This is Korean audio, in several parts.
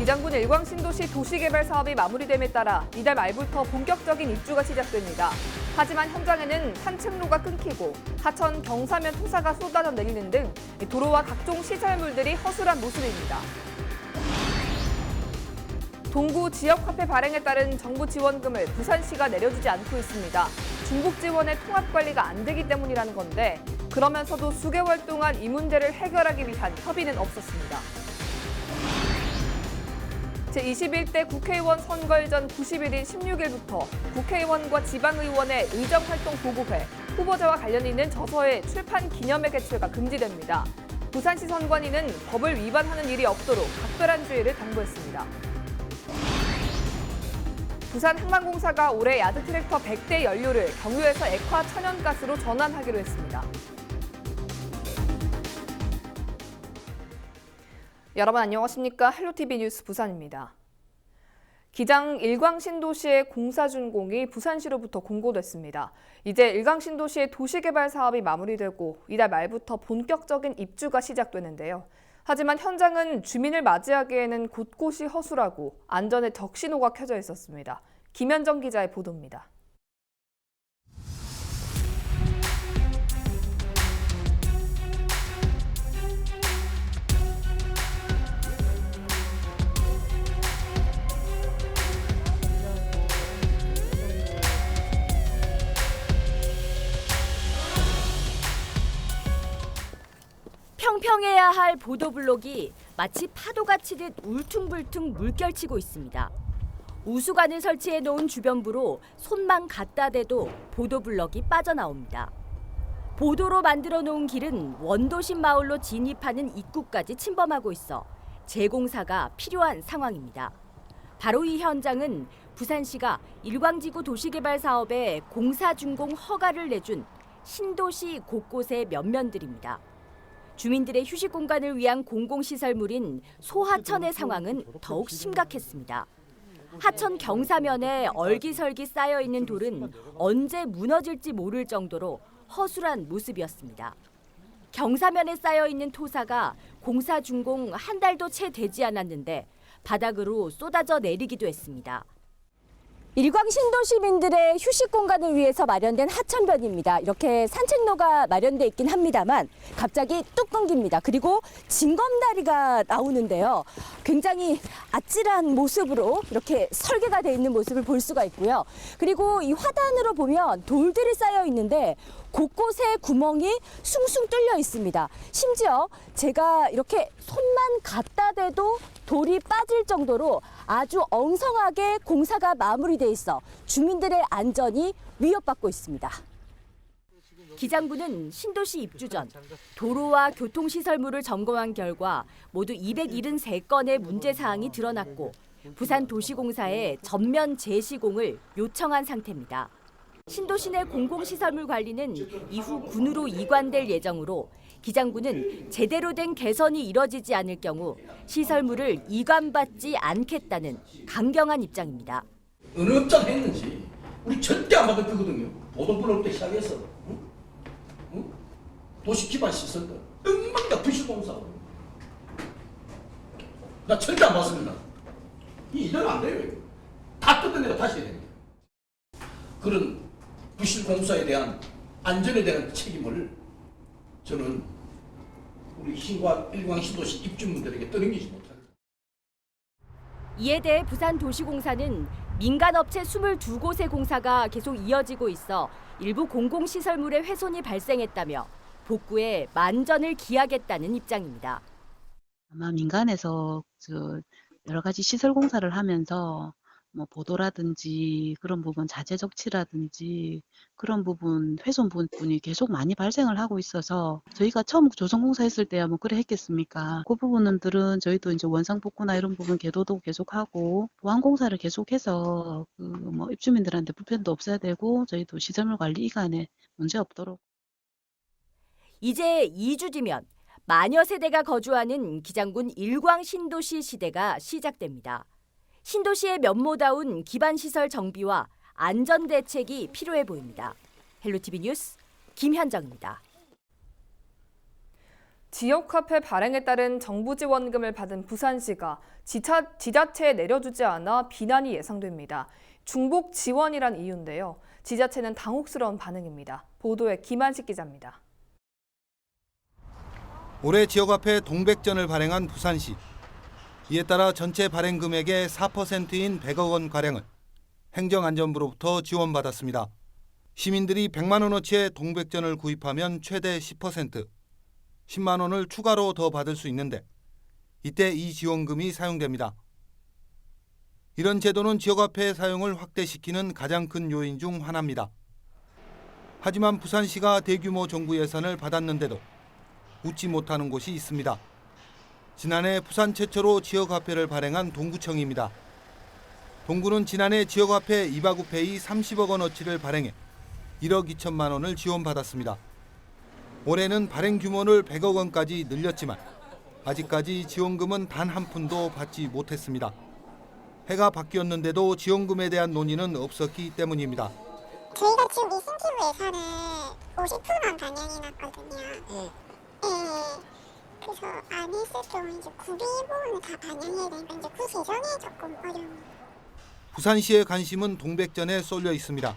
기장군 일광신도시 도시개발 사업이 마무리됨에 따라 이달 말부터 본격적인 입주가 시작됩니다. 하지만 현장에는 산책로가 끊기고 하천 경사면 토사가 쏟아져 내리는 등 도로와 각종 시설물들이 허술한 모습입니다. 동구 지역화폐 발행에 따른 정부 지원금을 부산시가 내려주지 않고 있습니다. 중국 지원의 통합 관리가 안 되기 때문이라는 건데 그러면서도 수개월 동안 이 문제를 해결하기 위한 협의는 없었습니다. 제21대 국회의원 선거일 전 90일인 16일부터 국회의원과 지방의원의 의정활동 보고회, 후보자와 관련 있는 저서의 출판 기념회 개최가 금지됩니다. 부산시 선관위는 법을 위반하는 일이 없도록 각별한 주의를 당부했습니다. 부산항만공사가 올해 야드 트랙터 100대 연료를 경유에서 액화 천연가스로 전환하기로 했습니다. 여러분 안녕하십니까? 헬로티비 뉴스 부산입니다. 기장 일광신도시의 공사 준공이 부산시로부터 공고됐습니다. 이제 일광신도시의 도시개발 사업이 마무리되고 이달 말부터 본격적인 입주가 시작되는데요. 하지만 현장은 주민을 맞이하기에는 곳곳이 허술하고 안전에 적신호가 켜져 있었습니다. 김현정 기자의 보도입니다. 평평해야 할 보도블록이 마치 파도가 치듯 울퉁불퉁 물결치고 있습니다. 우수관을 설치해 놓은 주변부로 손만 갖다 대도 보도블럭이 빠져나옵니다. 보도로 만들어 놓은 길은 원도심 마을로 진입하는 입구까지 침범하고 있어 재공사가 필요한 상황입니다. 바로 이 현장은 부산시가 일광지구 도시개발 사업에 공사 준공 허가를 내준 신도시 곳곳의 면면들입니다. 주민들의 휴식 공간을 위한 공공시설물인 소하천의 상황은 더욱 심각했습니다. 하천 경사면에 얼기설기 쌓여있는 돌은 언제 무너질지 모를 정도로 허술한 모습이었습니다. 경사면에 쌓여있는 토사가 공사 준공 한 달도 채 되지 않았는데 바닥으로 쏟아져 내리기도 했습니다. 일광신도 시민들의 휴식 공간을 위해서 마련된 하천변입니다. 이렇게 산책로가 마련돼 있긴 합니다만 갑자기 뚝 끊깁니다. 그리고 징검다리가 나오는데요. 굉장히 아찔한 모습으로 이렇게 설계가 돼 있는 모습을 볼 수가 있고요. 그리고 이 화단으로 보면 돌들이 쌓여 있는데 곳곳에 구멍이 숭숭 뚫려 있습니다. 심지어 제가 이렇게 손만 갖다 대도 돌이 빠질 정도로 아주 엉성하게 공사가 마무리돼 있어 주민들의 안전이 위협받고 있습니다. 기장군은 신도시 입주 전 도로와 교통시설물을 점검한 결과 모두 273건의 문제사항이 드러났고 부산도시공사에 전면 재시공을 요청한 상태입니다. 신도시 내 공공시설물 관리는 이후 군으로 이관될 예정으로 기장군은 제대로 된 개선이 이뤄지지 않을 경우 시설물을 이관받지 않겠다는 강경한 입장입니다. 어느 업장 했는지 우리 절대 안 받을 거거든요. 보도블록부터 시작해서 도시 기반 시설들 엉망이다. 부실공사 나 절대 안 받습니다. 이러면 안 돼요. 다 뜯어내고 다시 해야 됩니다. 그런 부실공사에 대한 안전에 대한 책임을 저는 우리 일광신도시 입주민들에게 떠넘기지 못합니다. 이에 대해 부산도시공사는 민간업체 22곳의 공사가 계속 이어지고 있어 일부 공공시설물의 훼손이 발생했다며 복구에 만전을 기하겠다는 입장입니다. 아마 민간에서 여러 가지 시설 공사를 하면서 뭐 보도라든지 그런 부분 자재 적치라든지 그런 부분 훼손 부분이 계속 많이 발생을 하고 있어서 저희가 처음 조성공사 했을 때야 뭐 그래 했겠습니까? 그 부분들은 저희도 이제 원상 복구나 이런 부분 계도도 계속하고 보완 공사를 계속해서 뭐 입주민들한테 불편도 없어야 되고 저희도 시설물 관리 이관에 문제 없도록. 이제 2주 뒤면 마녀 세대가 거주하는 기장군 일광신도시 시대가 시작됩니다. 신도시의 면모다운 기반시설 정비와 안전대책이 필요해 보입니다. 헬로티비 뉴스 김현정입니다. 지역 화폐 발행에 따른 정부 지원금을 받은 부산시가 지자체에 내려주지 않아 비난이 예상됩니다. 중복 지원이란 이유인데요. 지자체는 당혹스러운 반응입니다. 보도에 김한식 기자입니다. 올해 지역화폐 동백전을 발행한 부산시. 이에 따라 전체 발행 금액의 4%인 100억 원가량을 행정안전부로부터 지원받았습니다. 시민들이 100만 원어치의 동백전을 구입하면 최대 10%, 10만 원을 추가로 더 받을 수 있는데 이때 이 지원금이 사용됩니다. 이런 제도는 지역화폐 사용을 확대시키는 가장 큰 요인 중 하나입니다. 하지만 부산시가 대규모 정부 예산을 받았는데도 웃지 못하는 곳이 있습니다. 지난해 부산 최초로 지역화폐를 발행한 동구청입니다. 동구는 지난해 지역화폐 이바구페이 30억 원어치를 발행해 1억 2천만 원을 지원받았습니다. 올해는 발행 규모를 100억 원까지 늘렸지만 아직까지 지원금은 단 한 푼도 받지 못했습니다. 해가 바뀌었는데도 지원금에 대한 논의는 없었기 때문입니다. 저희가 지금 인센티브 예산을 50%만 반영해 놨거든요. 네. 그래서 안 했을 경우 이제 구비 부분을 다 반영해야 되니까 이제 그 재정에 조금 어려움이. 부산시의 관심은 동백전에 쏠려 있습니다.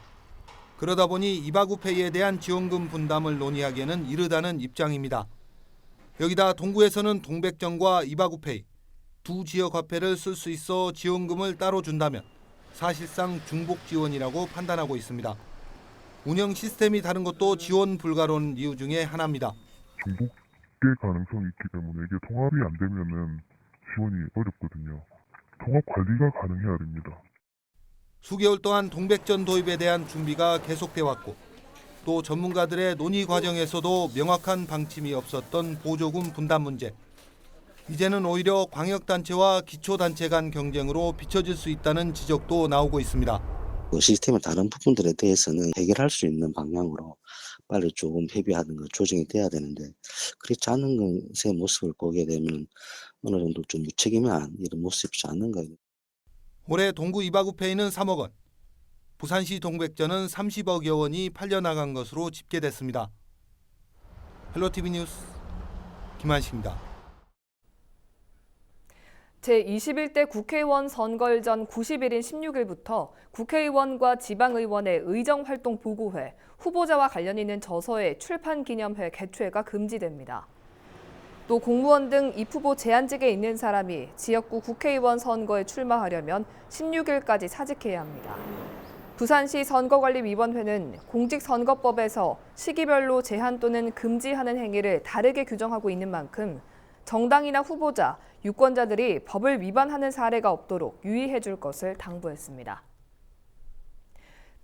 그러다 보니 이바구페이에 대한 지원금 분담을 논의하기에는 이르다는 입장입니다. 여기다 동구에서는 동백전과 이바구페이 두 지역화폐를 쓸 수 있어 지원금을 따로 준다면 사실상 중복 지원이라고 판단하고 있습니다. 운영 시스템이 다른 것도 지원 불가로운 이유 중에 하나입니다. 중복될 가능성이 있기 때문에 이게 통합이 안 되면은 지원이 어렵거든요. 통합 관리가 가능해야 됩니다. 수개월 동안 동백전 도입에 대한 준비가 계속돼 왔고 또 전문가들의 논의 과정에서도 명확한 방침이 없었던 보조금 분담 문제. 이제는 오히려 광역단체와 기초단체 간 경쟁으로 비춰질 수 있다는 지적도 나오고 있습니다. 시스템의 다른 부분들에 대해서는 해결할 수 있는 방향으로 빨리 조금 협의하든가 조정이 돼야 되는데 그렇지 않은 것의 모습을 보게 되면 어느 정도 좀 무책임한 이런 모습이지 않는가. 올해 동구 이바구페이는 3억 원, 부산시 동백전은 30억여 원이 팔려나간 것으로 집계됐습니다. 헬로티비 뉴스 김한식입니다. 제21대 국회의원 선거일 전 90일인 16일부터 국회의원과 지방의원의 의정활동 보고회, 후보자와 관련 있는 저서의 출판 기념회 개최가 금지됩니다. 또 공무원 등 입후보 제한직에 있는 사람이 지역구 국회의원 선거에 출마하려면 16일까지 사직해야 합니다. 부산시 선거관리위원회는 공직선거법에서 시기별로 제한 또는 금지하는 행위를 다르게 규정하고 있는 만큼 정당이나 후보자, 유권자들이 법을 위반하는 사례가 없도록 유의해 줄 것을 당부했습니다.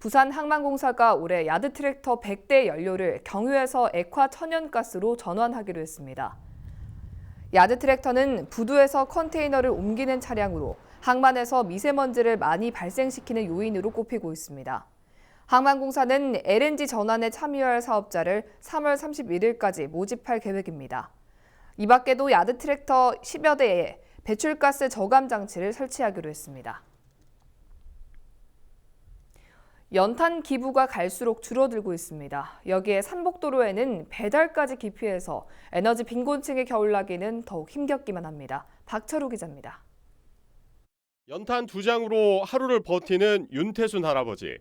부산항만공사가 올해 야드 트랙터 100대 연료를 경유에서 액화 천연가스로 전환하기로 했습니다. 야드 트랙터는 부두에서 컨테이너를 옮기는 차량으로 항만에서 미세먼지를 많이 발생시키는 요인으로 꼽히고 있습니다. 항만공사는 LNG 전환에 참여할 사업자를 3월 31일까지 모집할 계획입니다. 이 밖에도 야드 트랙터 10여 대에 배출가스 저감 장치를 설치하기로 했습니다. 연탄 기부가 갈수록 줄어들고 있습니다. 여기에 산복도로에는 배달까지 기피해서 에너지 빈곤층의 겨울나기는 더욱 힘겹기만 합니다. 박철우 기자입니다. 연탄 2장으로 하루를 버티는 윤태순 할아버지.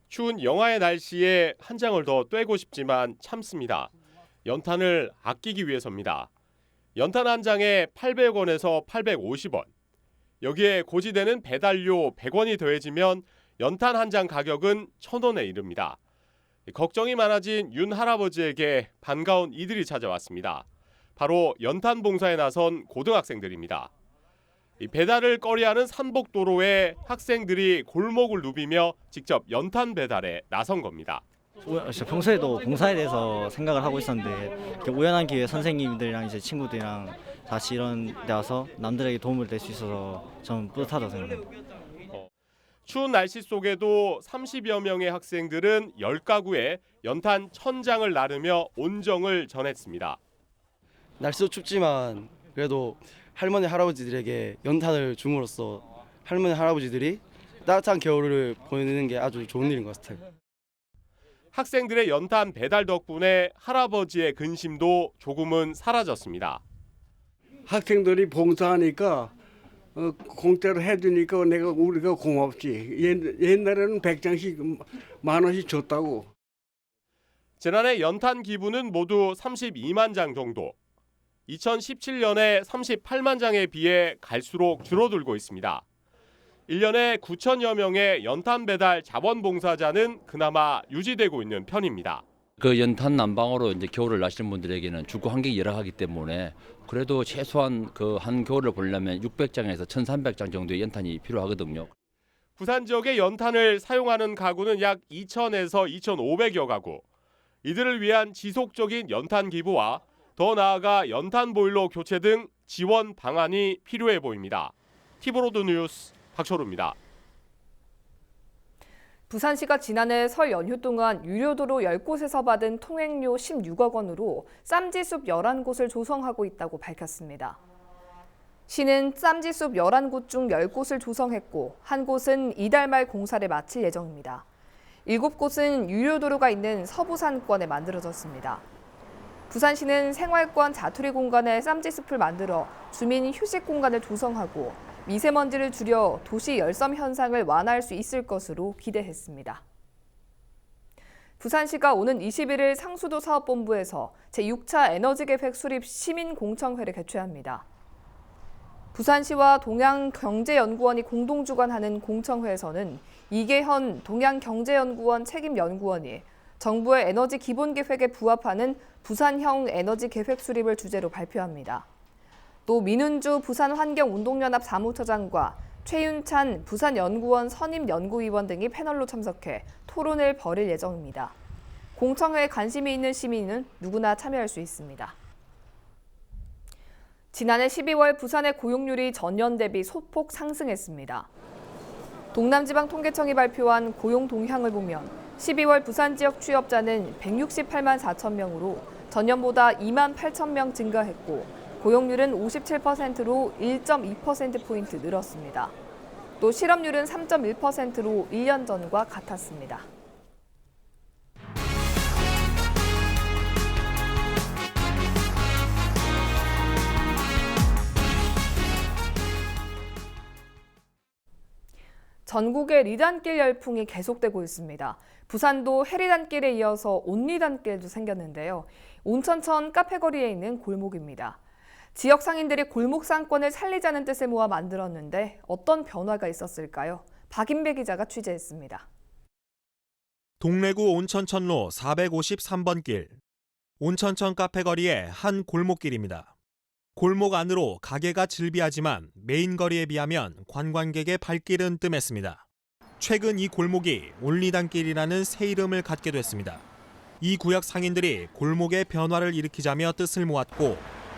추운 영하의 날씨에 한 장을 더 떼고 싶지만 참습니다. 연탄을 아끼기 위해서입니다. 연탄 한 장에 800원에서 850원. 여기에 고지되는 배달료 100원이 더해지면 연탄 한 장 가격은 1,000원에 이릅니다. 걱정이 많아진 윤 할아버지에게 반가운 이들이 찾아왔습니다. 바로 연탄 봉사에 나선 고등학생들입니다. 배달을 꺼려하는 산복도로에 학생들이 골목을 누비며 직접 연탄 배달에 나선 겁니다. 평소에도 봉사에 대해서 생각을 하고 있었는데 이렇게 우연한 기회에 선생님들이랑 이제 친구들이랑 같이 이런 데 와서 남들에게 도움을 낼 수 있어서 저는 뿌듯하다고 생각합니다. 추운 날씨 속에도 30여 명의 학생들은 10가구에 연탄 1,000장을 나르며 온정을 전했습니다. 날씨도 춥지만 그래도 할머니 할아버지들에게 연탄을 줌으로써 할머니 할아버지들이 따뜻한 겨울을 보내는 게 아주 좋은 일인 것 같아요. 학생들의 연탄 배달 덕분에 할아버지의 근심도 조금은 사라졌습니다. 학생들이 봉사하니까 공짜로 해주니까 우리가 고맙지. 옛날에는 100장씩 10,000원씩 줬다고. 지난해 연탄 기부는 모두 32만 장 정도. 2017년에 38만 장에 비해 갈수록 줄어들고 있습니다. 1년에 9천여 명의 연탄 배달 자원봉사자는 그나마 유지되고 있는 편입니다. 그 연탄 난방으로 이제 겨울을 나시는 분들에게는 주거 환경이 열악하기 때문에 그래도 최소한 그 한 겨울을 보려면 600장에서 1,300장 정도의 연탄이 필요하거든요. 부산 지역의 연탄을 사용하는 가구는 약 2,000에서 2,500여 가구. 이들을 위한 지속적인 연탄 기부와 더 나아가 연탄 보일러 교체 등 지원 방안이 필요해 보입니다. 티브로드 뉴스 박철우입니다. 부산시가 지난해 설 연휴 동안 유료도로 10곳에서 받은 통행료 16억 원으로 쌈지숲 11곳을 조성하고 있다고 밝혔습니다. 시는 쌈지숲 11곳 중 10곳을 조성했고 한 곳은 이달 말 공사를 마칠 예정입니다. 7곳은 유료도로가 있는 서부산권에 만들어졌습니다. 부산시는 생활권 자투리 공간에 쌈지숲을 만들어 주민 휴식 공간을 조성하고 미세먼지를 줄여 도시 열섬 현상을 완화할 수 있을 것으로 기대했습니다. 부산시가 오는 21일 상수도 사업본부에서 제6차 에너지계획 수립 시민공청회를 개최합니다. 부산시와 동양경제연구원이 공동 주관하는 공청회에서는 이계현 동양경제연구원 책임연구원이 정부의 에너지 기본계획에 부합하는 부산형 에너지 계획 수립을 주제로 발표합니다. 또 민은주 부산환경운동연합 사무처장과 최윤찬 부산연구원 선임연구위원 등이 패널로 참석해 토론을 벌일 예정입니다. 공청회에 관심이 있는 시민은 누구나 참여할 수 있습니다. 지난해 12월 부산의 고용률이 전년 대비 소폭 상승했습니다. 동남지방통계청이 발표한 고용 동향을 보면 12월 부산 지역 취업자는 168만 4천 명으로 전년보다 2만 8천 명 증가했고 고용률은 57%로 1.2%포인트 늘었습니다. 또 실업률은 3.1%로 1년 전과 같았습니다. 전국의 리단길 열풍이 계속되고 있습니다. 부산도 해리단길에 이어서 온리단길도 생겼는데요. 온천천 카페거리에 있는 골목입니다. 지역 상인들이 골목 상권을 살리자는 뜻을 모아 만들었는데 어떤 변화가 있었을까요? 박인배 기자가 취재했습니다. 동래구 온천천로 453번 길. 온천천 카페거리의 한 골목길입니다. 골목 안으로 가게가 즐비하지만 메인 거리에 비하면 관광객의 발길은 뜸했습니다. 최근 이 골목이 온리단길이라는 새 이름을 갖게 됐습니다. 이 구역 상인들이 골목의 변화를 일으키자며 뜻을 모았고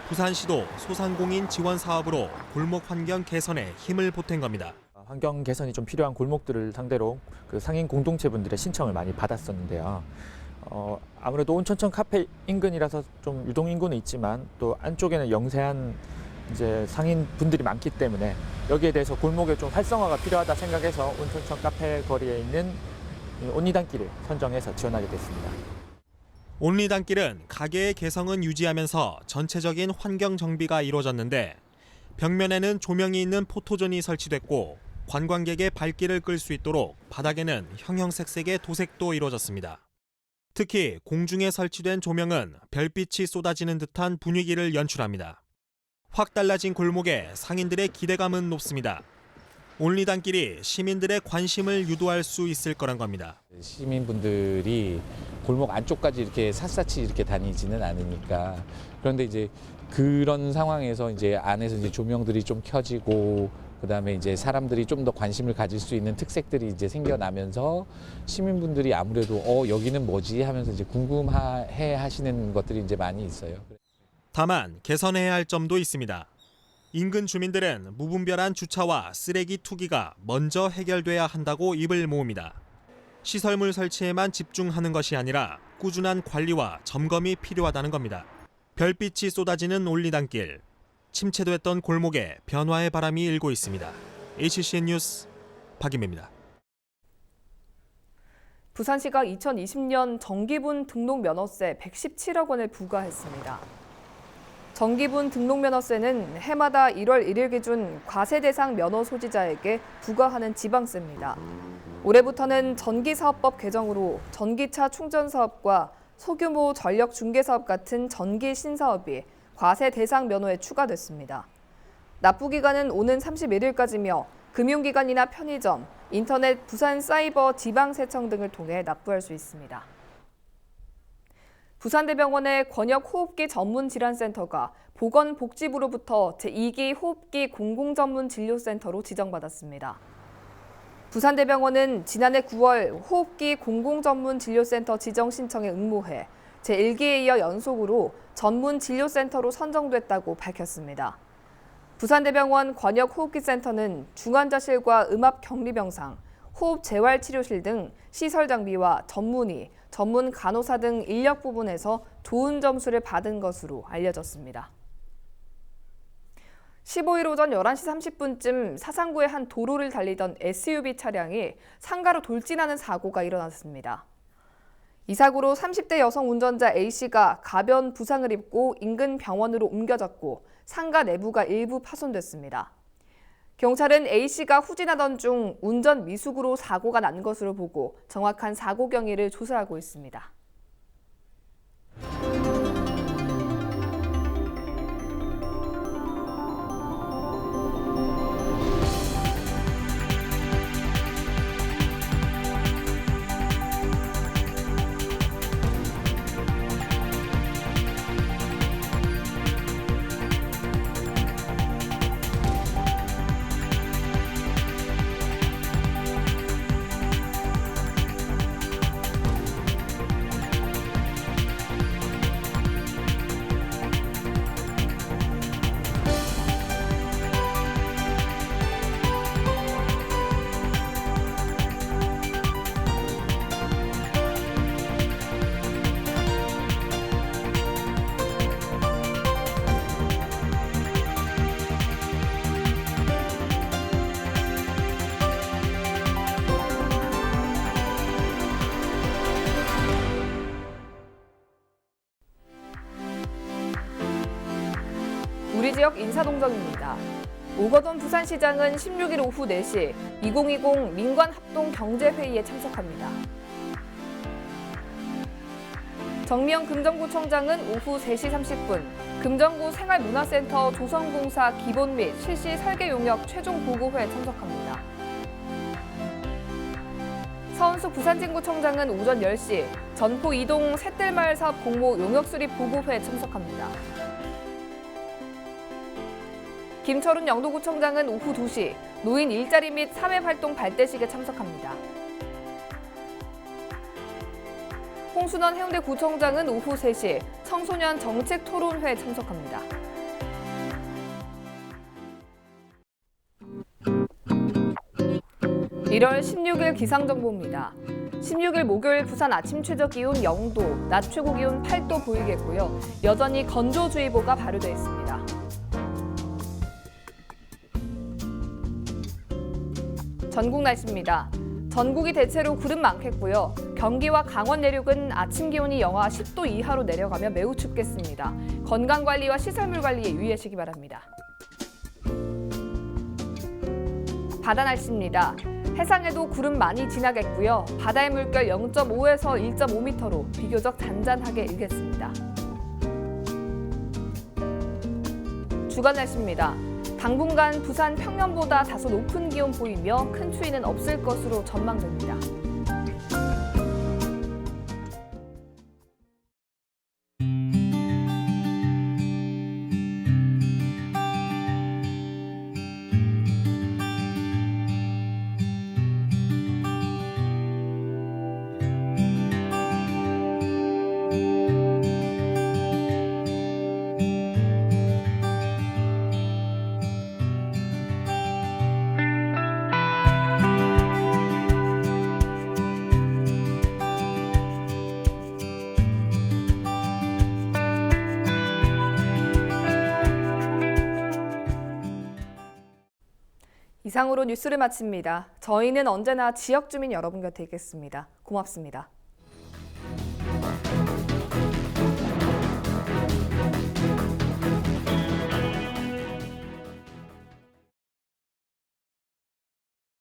부산시도 소상공인 지원 사업으로 골목 환경 개선에 힘을 보탠 겁니다. 환경 개선이 좀 필요한 골목들을 상대로 그 상인 공동체분들의 신청을 많이 받았었는데요. 아무래도 온천천 카페 인근이라서 좀 유동 인구는 있지만 또 안쪽에는 영세한 이제 상인 분들이 많기 때문에 여기에 대해서 골목의 좀 활성화가 필요하다 생각해서 온천천 카페 거리에 있는 온리단길을 선정해서 지원하게 됐습니다. 온리단길은 가게의 개성은 유지하면서 전체적인 환경 정비가 이루어졌는데 벽면에는 조명이 있는 포토존이 설치됐고 관광객의 발길을 끌 수 있도록 바닥에는 형형색색의 도색도 이루어졌습니다. 특히 공중에 설치된 조명은 별빛이 쏟아지는 듯한 분위기를 연출합니다. 확 달라진 골목에 상인들의 기대감은 높습니다. 온리단길이 시민들의 관심을 유도할 수 있을 거란 겁니다. 시민분들이 골목 안쪽까지 이렇게 샅샅이 이렇게 다니지는 않으니까 그런데 이제 그런 상황에서 이제 안에서 이제 조명들이 좀 켜지고 그다음에 이제 사람들이 좀 더 관심을 가질 수 있는 특색들이 이제 생겨나면서 시민분들이 아무래도 여기는 뭐지 하면서 이제 궁금해 하시는 것들이 이제 많이 있어요. 다만 개선해야 할 점도 있습니다. 인근 주민들은 무분별한 주차와 쓰레기 투기가 먼저 해결돼야 한다고 입을 모읍니다. 시설물 설치에만 집중하는 것이 아니라 꾸준한 관리와 점검이 필요하다는 겁니다. 별빛이 쏟아지는 온리단길. 침체됐던 골목에 변화의 바람이 일고 있습니다. HCN 뉴스 박인배입니다. 부산시가 2020년 정기분 등록면허세 117억 원을 부과했습니다. 정기분 등록면허세는 해마다 1월 1일 기준 과세 대상 면허 소지자에게 부과하는 지방세입니다. 올해부터는 전기사업법 개정으로 전기차 충전 사업과 소규모 전력 중개 사업 같은 전기 신사업이 과세 대상 면허에 추가됐습니다. 납부 기간은 오는 31일까지며 금융기관이나 편의점, 인터넷, 부산사이버 지방세청 등을 통해 납부할 수 있습니다. 부산대병원의 권역호흡기 전문질환센터가 보건복지부로부터 제2기 호흡기 공공전문진료센터로 지정받았습니다. 부산대병원은 지난해 9월 호흡기 공공전문진료센터 지정 신청에 응모해 제1기에 이어 연속으로 전문진료센터로 선정됐다고 밝혔습니다. 부산대병원 권역호흡기센터는 중환자실과 음압격리병상, 호흡재활치료실 등 시설 장비와 전문의, 전문 간호사 등 인력 부분에서 좋은 점수를 받은 것으로 알려졌습니다. 15일 오전 11시 30분쯤 사상구의 한 도로를 달리던 SUV 차량이 상가로 돌진하는 사고가 일어났습니다. 이 사고로 30대 여성 운전자 A씨가 가벼운 부상을 입고 인근 병원으로 옮겨졌고 상가 내부가 일부 파손됐습니다. 경찰은 A씨가 후진하던 중 운전 미숙으로 사고가 난 것으로 보고 정확한 사고 경위를 조사하고 있습니다. 우리 지역 인사동정입니다. 오거돈 부산시장은 16일 오후 4시 2020 민관합동경제회의에 참석합니다. 정미영 금정구청장은 오후 3시 30분 금정구 생활문화센터 조성공사 기본 및 실시 설계 용역 최종 보고회에 참석합니다. 서은숙 부산진구청장은 오전 10시 전포 이동 샛들마을 사업 공모 용역 수립 보고회에 참석합니다. 김철훈 영도구청장은 오후 2시 노인 일자리 및 사회활동 발대식에 참석합니다. 홍순원 해운대구청장은 오후 3시 청소년 정책 토론회에 참석합니다. (1월 16일) 기상정보입니다. 16일 목요일 부산 아침 최저 기온 0도, 낮 최고 기온 8도 보이겠고요. 여전히 건조주의보가 발효돼 있습니다. 전국 날씨입니다. 전국이 대체로 구름 많겠고요. 경기와 강원 내륙은 아침 기온이 영하 10도 이하로 내려가며 매우 춥겠습니다. 건강관리와 시설물 관리에 유의하시기 바랍니다. 바다 날씨입니다. 해상에도 구름 많이 지나겠고요. 바다의 물결 0.5에서 1.5m로 비교적 잔잔하게 일겠습니다. 주간 날씨입니다. 당분간 부산 평년보다 다소 높은 기온 보이며 큰 추위는 없을 것으로 전망됩니다. 이상으로 뉴스를 마칩니다. 저희는 언제나 지역 주민 여러분 곁에 있겠습니다. 고맙습니다.